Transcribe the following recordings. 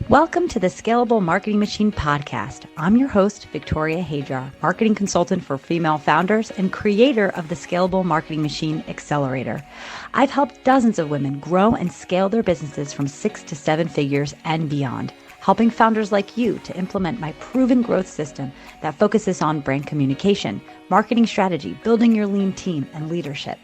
Welcome to the Scalable Marketing Machine Podcast. I'm your host, Victoria Hajar, marketing consultant for female founders and creator of the Scalable Marketing Machine Accelerator. I've helped dozens of women grow and scale their businesses from 6 to 7 figures and beyond, helping founders like you to implement my proven growth system that focuses on brand communication, marketing strategy, building your lean team, and leadership.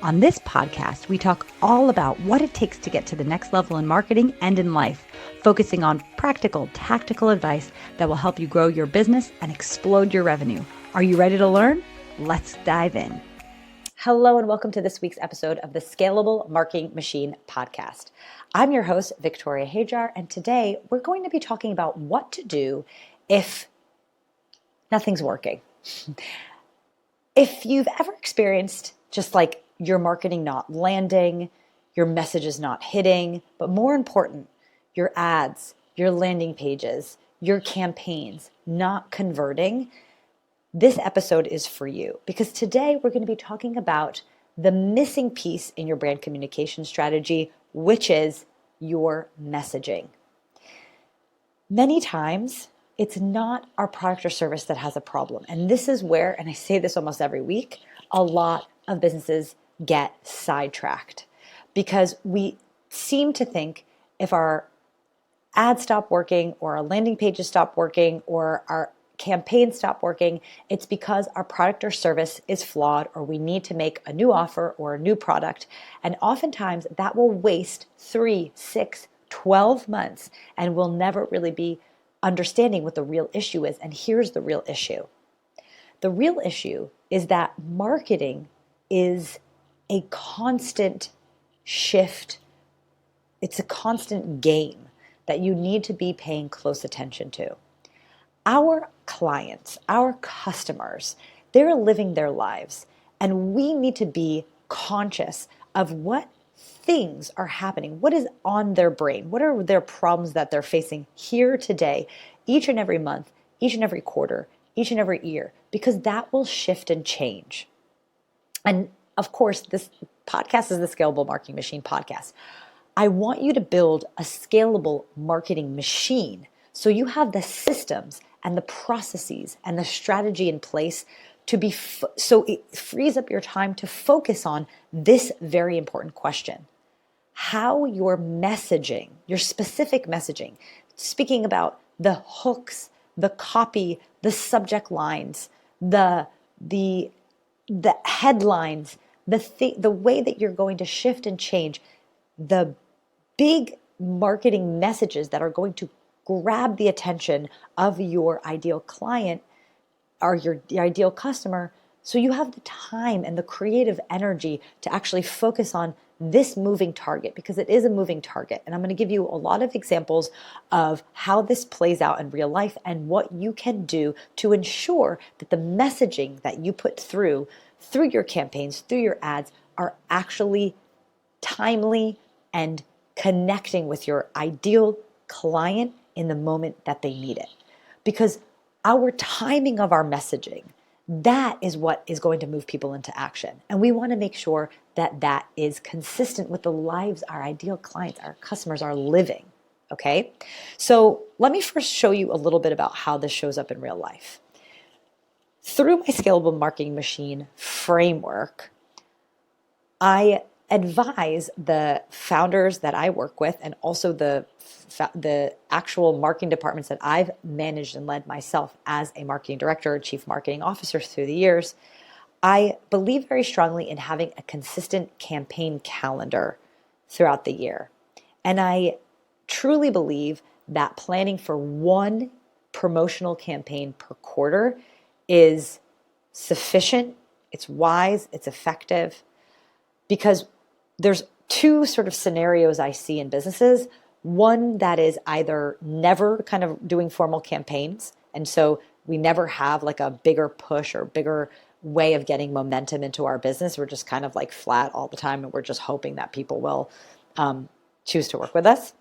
On this podcast, we talk all about what it takes to get to the next level in marketing and in life, focusing on practical, tactical advice that will help you grow your business and explode your revenue. Are you ready to learn? Let's dive in. Hello, and welcome to this week's episode of the Scalable Marketing Machine Podcast. I'm your host, Victoria Hajar, and today we're going to be talking about what to do if nothing's working. If you've ever experienced just like your marketing not landing, your messages not hitting, but more important, your ads, your landing pages, your campaigns not converting, this episode is for you because today we're going to be talking about the missing piece in your brand communication strategy, which is your messaging. Many times, it's not our product or service that has a problem. And this is where, and I say this almost every week, a lot of businesses get sidetracked because we seem to think if our ads stop working or our landing pages stop working or our campaigns stop working, it's because our product or service is flawed or we need to make a new offer or a new product. And oftentimes that will waste 3, 6, 12 months and we'll never really be understanding what the real issue is. And here's the real issue. The real issue is that marketing is a constant shift. It's a constant game that you need to be paying close attention to. Our clients, our customers, they're living their lives, and we need to be conscious of what things are happening, what is on their brain, what are their problems that they're facing here today, each and every month, each and every quarter, each and every year, because that will shift and change. And of course, this podcast is the Scalable Marketing Machine Podcast. I want you to build a scalable marketing machine so you have the systems and the processes and the strategy in place to be so it frees up your time to focus on this very important question. How your messaging, your specific messaging, speaking about the hooks, the copy, the subject lines, the headlines, the way that you're going to shift and change, the big marketing messages that are going to grab the attention of your ideal client or your ideal customer, so you have the time and the creative energy to actually focus on this moving target, because it is a moving target. And I'm going to give you a lot of examples of how this plays out in real life and what you can do to ensure that the messaging that you put through your campaigns, through your ads, are actually timely and connecting with your ideal client in the moment that they need it. Because our timing of our messaging, that is what is going to move people into action. And we want to make sure that that is consistent with the lives our ideal clients, our customers are living. Okay? So let me first show you a little bit about how this shows up in real life. Through my Scalable Marketing Machine framework, I advise the founders that I work with and also the actual marketing departments that I've managed and led myself as a marketing director or chief marketing officer through the years. I believe very strongly in having a consistent campaign calendar throughout the year. And I truly believe that planning for one promotional campaign per quarter is sufficient, it's wise, it's effective, because there's two sort of scenarios I see in businesses. One that is either never kind of doing formal campaigns, and so we never have like a bigger push or bigger way of getting momentum into our business. We're just kind of like flat all the time, and we're just hoping that people will choose to work with us.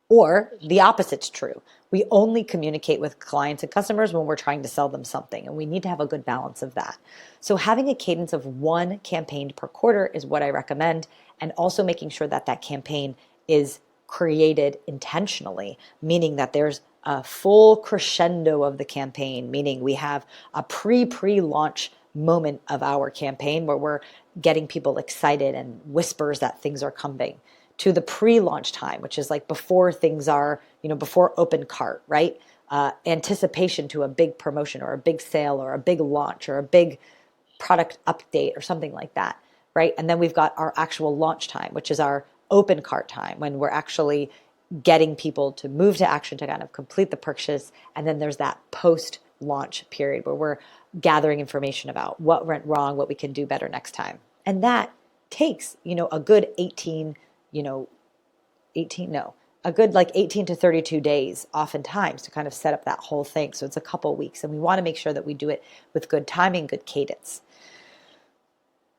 Or the opposite's true. We only communicate with clients and customers when we're trying to sell them something, and we need to have a good balance of that. So having a cadence of one campaign per quarter is what I recommend, and also making sure that that campaign is created intentionally, meaning that there's a full crescendo of the campaign, meaning we have a pre-launch moment of our campaign where we're getting people excited and whispers that things are coming, to the pre-launch time, which is like before things are, before open cart, right? Anticipation to a big promotion or a big sale or a big launch or a big product update or something like that, right? And then we've got our actual launch time, which is our open cart time, when we're actually getting people to move to action to kind of complete the purchase. And then there's that post-launch period where we're gathering information about what went wrong, what we can do better next time. And that takes, a good 18 to 32 days oftentimes to kind of set up that whole thing. So it's a couple weeks, and we want to make sure that we do it with good timing, good cadence.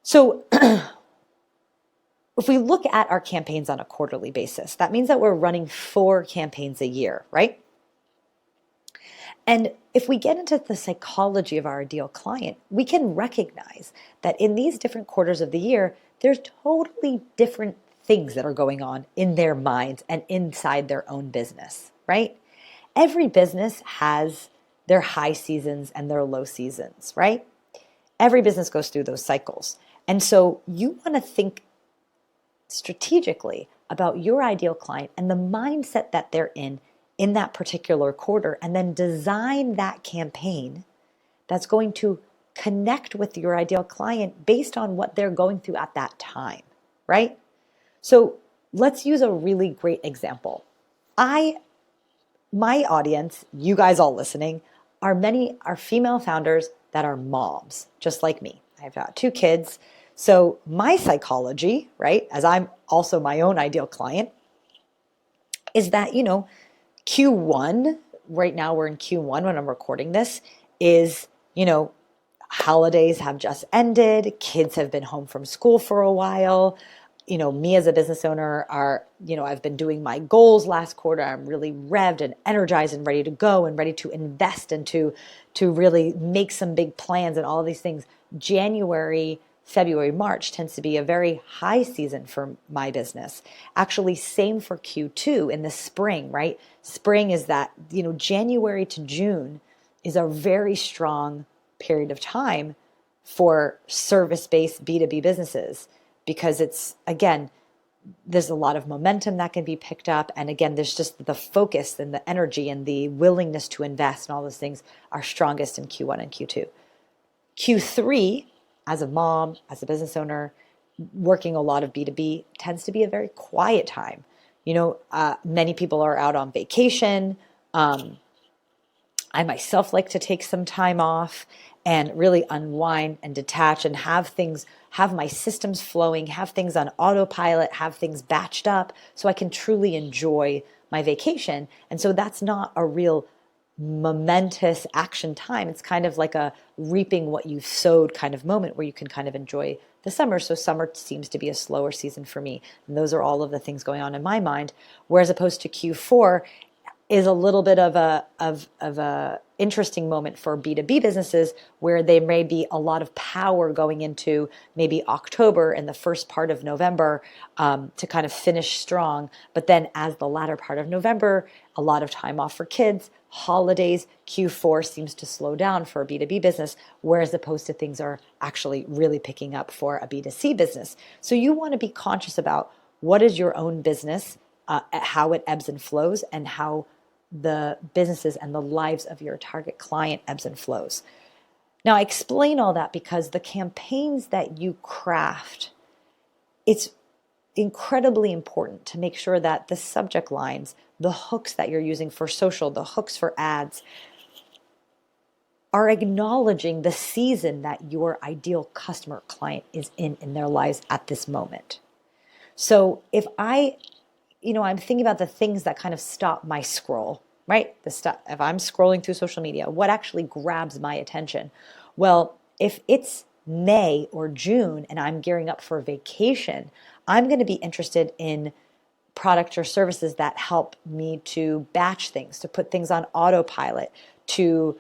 So if we look at our campaigns on a quarterly basis, that means that we're running 4 campaigns a year, right? And if we get into the psychology of our ideal client, we can recognize that in these different quarters of the year, there's totally different things that are going on in their minds and inside their own business, right? Every business has their high seasons and their low seasons, right? Every business goes through those cycles. And so you want to think strategically about your ideal client and the mindset that they're in that particular quarter, and then design that campaign that's going to connect with your ideal client based on what they're going through at that time, right? So let's use a really great example. My audience, you guys all listening, are female founders that are moms, just like me. I've got 2 kids. So my psychology, right, as I'm also my own ideal client, is that, Q1, right now we're in Q1 when I'm recording this, is, holidays have just ended. Kids have been home from school for a while. Me as a business owner I've been doing my goals last quarter. I'm really revved and energized and ready to go and ready to invest and to really make some big plans and all of these things. January, February, March tends to be a very high season for my business. Actually, same for Q2 in the spring, right? Spring is that, January to June is a very strong period of time for service-based B2B businesses, because there's a lot of momentum that can be picked up. And again, there's just the focus and the energy and the willingness to invest and all those things are strongest in Q1 and Q2. Q3, as a mom, as a business owner, working a lot of B2B, tends to be a very quiet time. Many people are out on vacation. I myself like to take some time off and really unwind and detach and have my systems flowing, have things on autopilot, have things batched up so I can truly enjoy my vacation. And so that's not a real momentous action time. It's kind of like a reaping what you've sowed kind of moment where you can kind of enjoy the summer. So summer seems to be a slower season for me. And those are all of the things going on in my mind. Whereas opposed to Q4 is a little bit of a interesting moment for B2B businesses, where there may be a lot of power going into maybe October and the first part of November to kind of finish strong. But then as the latter part of November, a lot of time off for kids, holidays, Q4 seems to slow down for a B2B business, whereas opposed to things are actually really picking up for a B2C business. So you want to be conscious about what is your own business, how it ebbs and flows, and how the businesses and the lives of your target client ebbs and flows. Now, I explain all that because the campaigns that you craft, it's incredibly important to make sure that the subject lines, the hooks that you're using for social, the hooks for ads, are acknowledging the season that your ideal customer client is in their lives at this moment. So if I'm thinking about the things that kind of stop my scroll, right? If I'm scrolling through social media, what actually grabs my attention? Well, if it's May or June and I'm gearing up for vacation, I'm going to be interested in products or services that help me to batch things, to put things on autopilot, to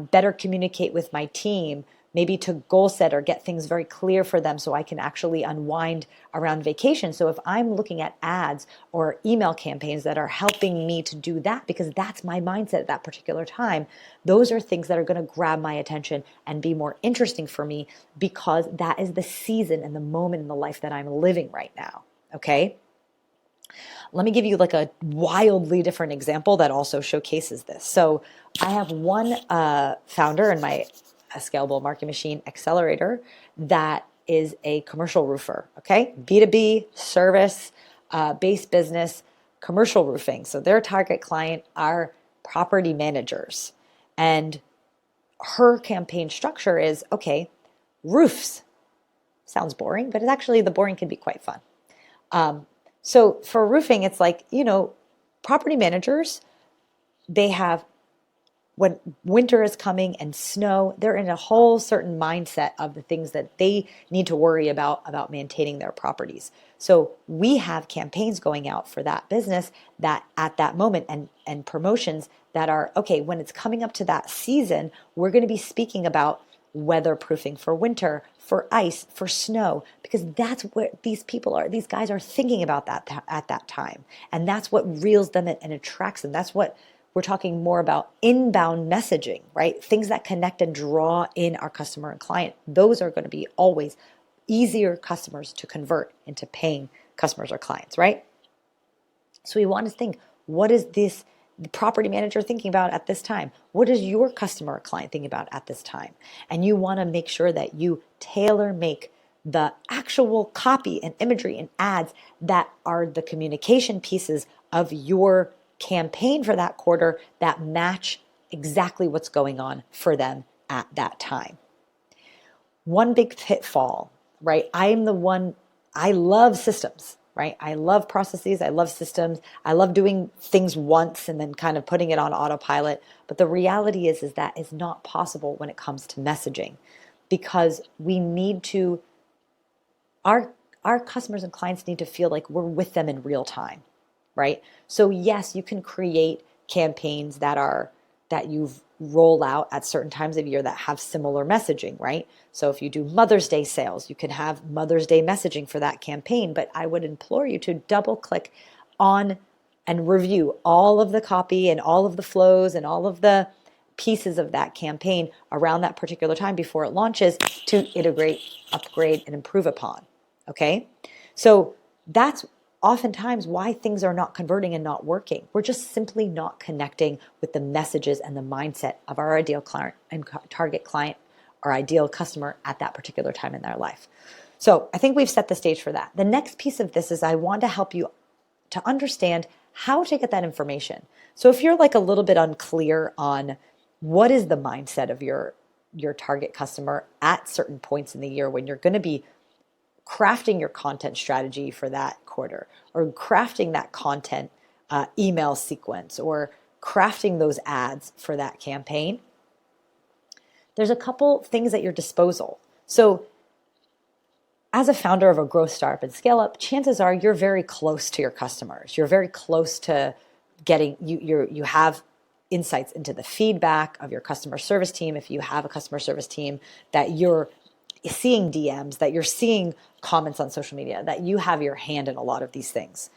better communicate with my team, maybe to goal set or get things very clear for them so I can actually unwind around vacation. So if I'm looking at ads or email campaigns that are helping me to do that, because that's my mindset at that particular time, those are things that are going to grab my attention and be more interesting for me because that is the season and the moment in the life that I'm living right now. Okay? Let me give you like a wildly different example that also showcases this. So I have one founder in my Scalable Marketing Machine Accelerator that is a commercial roofer, okay? B2B, service, based business, commercial roofing. So their target client are property managers. And her campaign structure is, okay, roofs. Sounds boring, but it's actually, the boring can be quite fun. So for roofing, it's like, property managers, they have, when winter is coming and snow, they're in a whole certain mindset of the things that they need to worry about maintaining their properties. So we have campaigns going out for that business that at that moment and promotions that are, okay, when it's coming up to that season, we're going to be speaking about weatherproofing for winter, for ice, for snow, because that's what these people are. These guys are thinking about that at that time. And that's what reels them in and attracts them. That's what we're talking more about, inbound messaging, right? Things that connect and draw in our customer and client. Those are going to be always easier customers to convert into paying customers or clients, right? So we want to think, what is this the property manager thinking about at this time? What is your customer or client thinking about at this time? And you want to make sure that you tailor make the actual copy and imagery and ads that are the communication pieces of your campaign for that quarter that match exactly what's going on for them at that time. One big pitfall, right? I love systems, right? I love processes. I love systems. I love doing things once and then kind of putting it on autopilot. But the reality is that is not possible when it comes to messaging, because we need to, our customers and clients need to feel like we're with them in real time, right? So yes, you can create campaigns that you've roll out at certain times of year that have similar messaging, right? So if you do Mother's Day sales, you can have Mother's Day messaging for that campaign, but I would implore you to double click on and review all of the copy and all of the flows and all of the pieces of that campaign around that particular time before it launches to integrate, upgrade, and improve upon, okay? So that's oftentimes why things are not converting and not working. We're just simply not connecting with the messages and the mindset of our ideal client and target client or ideal customer at that particular time in their life. So I think we've set the stage for that. The next piece of this is I want to help you to understand how to get that information. So if you're like a little bit unclear on what is the mindset of your target customer at certain points in the year when you're going to be crafting your content strategy for that quarter, or crafting that content email sequence, or crafting those ads for that campaign, there's a couple things at your disposal. So as a founder of a growth startup and scale up, chances are you're very close to your customers. You're very close to getting, you have insights into the feedback of your customer service team. If you have a customer service team, that you're seeing DMs, that you're seeing comments on social media, that you have your hand in a lot of these things.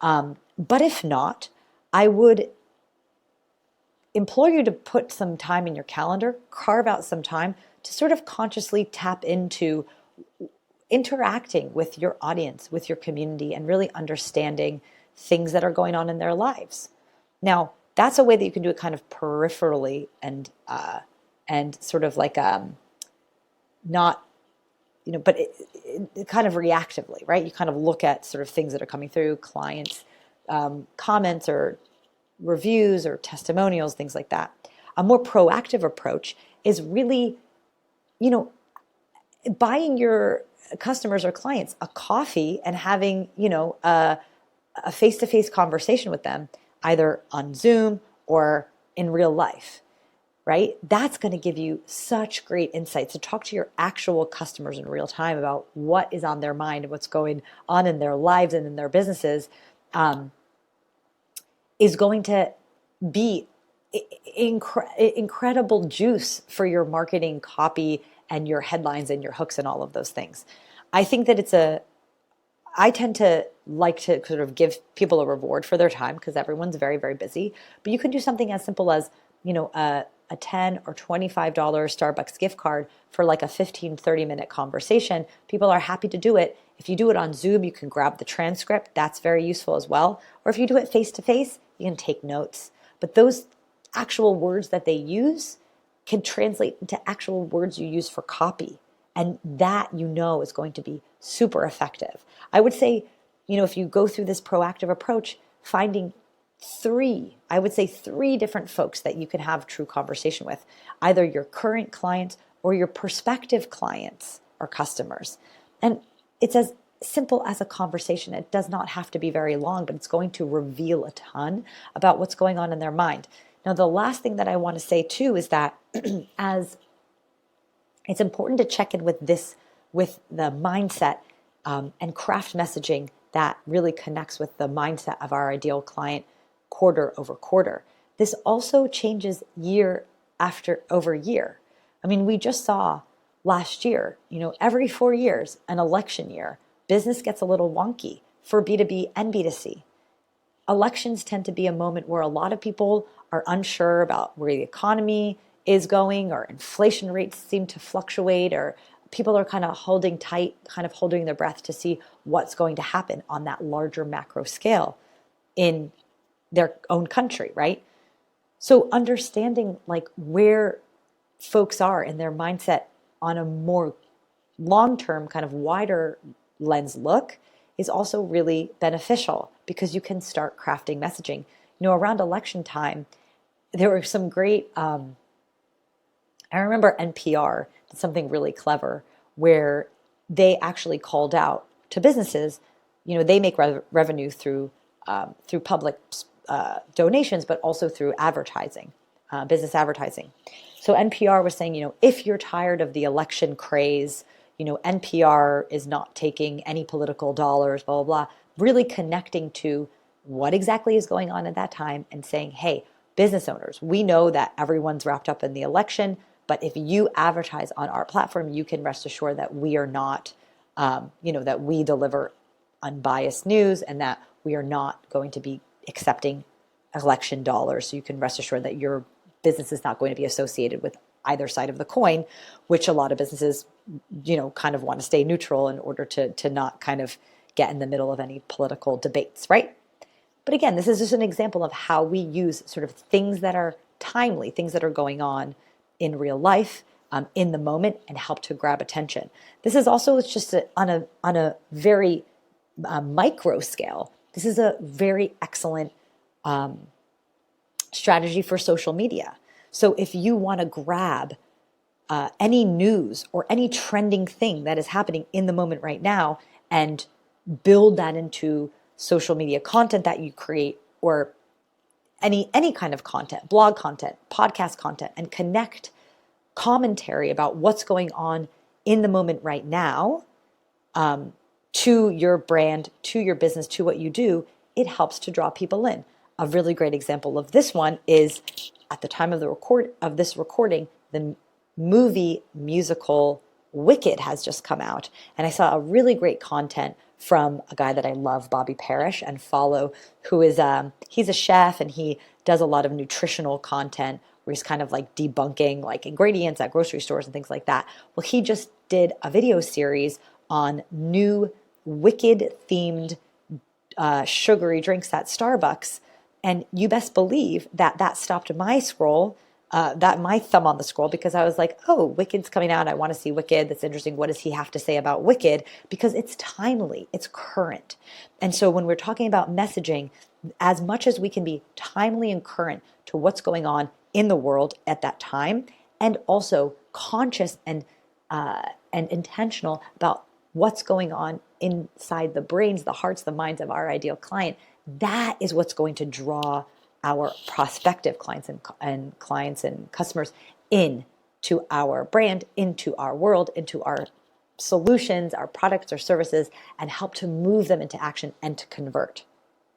But if not, I would implore you to put some time in your calendar, carve out some time to sort of consciously tap into interacting with your audience, with your community, and really understanding things that are going on in their lives. Now, that's a way that you can do it kind of peripherally and sort of like not, but it kind of reactively, right? You kind of look at sort of things that are coming through, clients, comments or reviews or testimonials, things like that. A more proactive approach is really, buying your customers or clients a coffee and having, a face-to-face conversation with them, either on Zoom or in real life, right? That's going to give you such great insights to talk to your actual customers in real time about what is on their mind and what's going on in their lives and in their businesses, is going to be incredible juice for your marketing copy and your headlines and your hooks and all of those things. I think that I tend to like to sort of give people a reward for their time because everyone's very, very busy. But you can do something as simple as, a $10 or $25 Starbucks gift card for like a 15, 30-minute conversation. People are happy to do it. If you do it on Zoom, you can grab the transcript. That's very useful as well. Or if you do it face-to-face, you can take notes. But those actual words that they use can translate into actual words you use for copy. And that, is going to be super effective. I would say, if you go through this proactive approach, finding three different folks that you can have true conversation with, either your current clients or your prospective clients or customers. And it's as simple as a conversation. It does not have to be very long, but it's going to reveal a ton about what's going on in their mind. Now, the last thing that I want to say too is that as it's important to check in with the mindset and craft messaging that really connects with the mindset of our ideal client quarter over quarter. This also changes year over year. I mean, we just saw last year, every 4 years, an election year, business gets a little wonky for B2B and B2C. Elections tend to be a moment where a lot of people are unsure about where the economy is going, or inflation rates seem to fluctuate, or people are kind of holding tight, kind of holding their breath to see what's going to happen on that larger macro scale in their own country, right? So understanding like where folks are in their mindset on a more long-term, kind of wider lens look is also really beneficial because you can start crafting messaging. Around election time, there were some great, I remember NPR did something really clever where they actually called out to businesses, they make revenue through public donations, but also through advertising, business advertising. So NPR was saying, if you're tired of the election craze, NPR is not taking any political dollars, blah, blah, blah, really connecting to what exactly is going on at that time and saying, hey, business owners, we know that everyone's wrapped up in the election, but if you advertise on our platform, you can rest assured that we are not, that we deliver unbiased news and that we are not going to be accepting election dollars. So you can rest assured that your business is not going to be associated with either side of the coin, which a lot of businesses, kind of want to stay neutral in order to not kind of get in the middle of any political debates, right? But again, this is just an example of how we use sort of things that are timely, things that are going on in real life, in the moment, and help to grab attention. This is also just on a very micro scale. This is a very excellent strategy for social media. So if you want to grab any news or any trending thing that is happening in the moment right now and build that into social media content that you create, or any kind of content, blog content, podcast content, and connect commentary about what's going on in the moment right now to your brand, to your business, to what you do, it helps to draw people in. A really great example of this one is at the time of this recording, the movie musical Wicked has just come out. And I saw a really great content from a guy that I love, Bobby Parrish, and follow, who is, he's a chef and he does a lot of nutritional content where he's kind of like debunking like ingredients at grocery stores and things like that. Well, he just did a video series on new Wicked themed sugary drinks at Starbucks. And you best believe that stopped my scroll, my thumb on the scroll, because I was like, oh, Wicked's coming out. I want to see Wicked. That's interesting. What does he have to say about Wicked? Because it's timely. It's current. And so when we're talking about messaging, as much as we can be timely and current to what's going on in the world at that time, and also conscious and intentional about what's going on inside the brains, the hearts, the minds of our ideal client, that is what's going to draw our prospective clients and clients and customers into our brand, into our world, into our solutions, our products or services, and help to move them into action and to convert.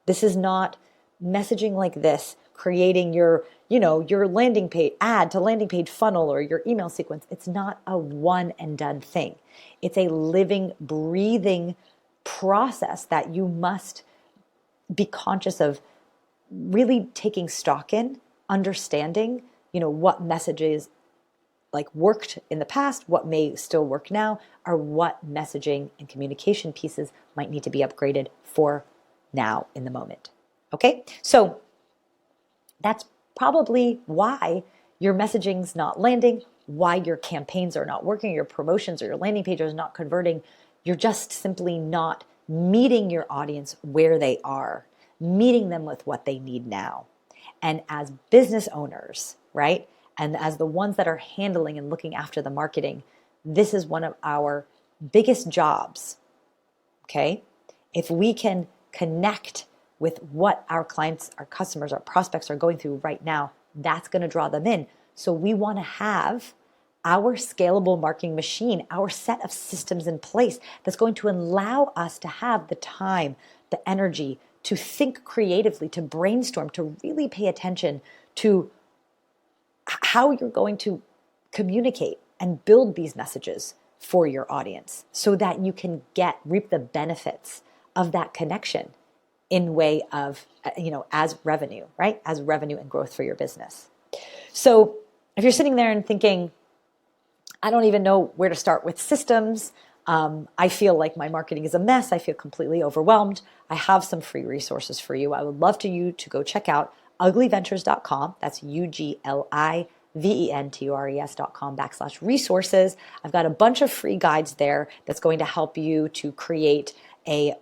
This is not messaging like this creating your landing page, add to landing page funnel or your email sequence. It's not a one and done thing. It's a living, breathing process that you must be conscious of really taking stock in, understanding, what messages like worked in the past, what may still work now, or what messaging and communication pieces might need to be upgraded for now in the moment. Okay? So that's probably why your messaging's not landing, why your campaigns are not working, your promotions or your landing page is not converting. You're just simply not meeting your audience where they are, meeting them with what they need now. And as business owners, right? And as the ones that are handling and looking after the marketing, this is one of our biggest jobs, okay? If we can connect with what our clients, our customers, our prospects are going through right now, that's going to draw them in. So we want to have our scalable marketing machine, our set of systems in place that's going to allow us to have the time, the energy to think creatively, to brainstorm, to really pay attention to how you're going to communicate and build these messages for your audience so that you can reap the benefits of that connection in way of, as revenue, right? As revenue and growth for your business. So if you're sitting there and thinking, I don't even know where to start with systems, I feel like my marketing is a mess, I feel completely overwhelmed, I have some free resources for you. I would love you to go check out uglyventures.com. That's ugliventures.com/resources. I've got a bunch of free guides there that's going to help you to create a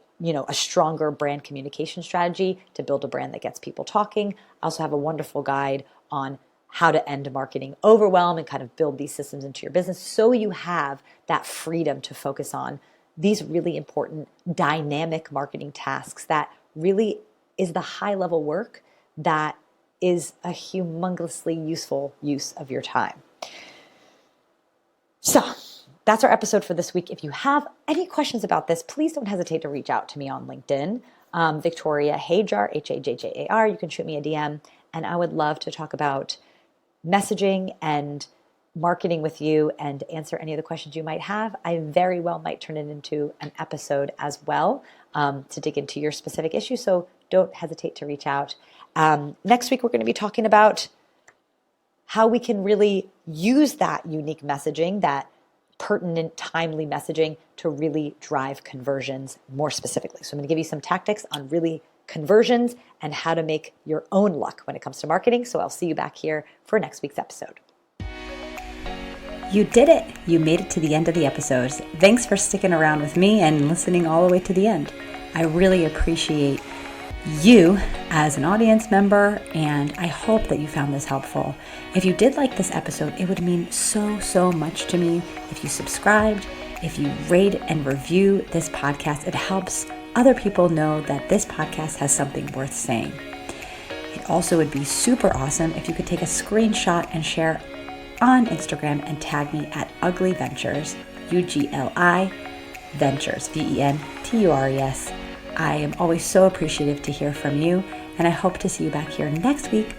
stronger brand communication strategy to build a brand that gets people talking. I also have a wonderful guide on how to end marketing overwhelm and kind of build these systems into your business so you have that freedom to focus on these really important dynamic marketing tasks that really is the high level work that is a humongously useful use of your time. So that's our episode for this week. If you have any questions about this, please don't hesitate to reach out to me on LinkedIn, Victoria Hajar, Hajjar. You can shoot me a DM, and I would love to talk about messaging and marketing with you and answer any of the questions you might have. I very well might turn it into an episode as well to dig into your specific issue. So don't hesitate to reach out. Next week, we're going to be talking about how we can really use that unique messaging, that pertinent, timely messaging to really drive conversions more specifically. So I'm going to give you some tactics on really conversions and how to make your own luck when it comes to marketing. So I'll see you back here for next week's episode. You did it. You made it to the end of the episode. Thanks for sticking around with me and listening all the way to the end. I really appreciate you as an audience member, and I hope that you found this helpful. If you did like this episode, it would mean so much to me if you subscribed, if you rate and review this podcast. It helps other people know that this podcast has something worth saying. It also would be super awesome if you could take a screenshot and share on Instagram and tag me at Ugly Ventures, UGLI Ventures, VENTURES. I am always so appreciative to hear from you, and I hope to see you back here next week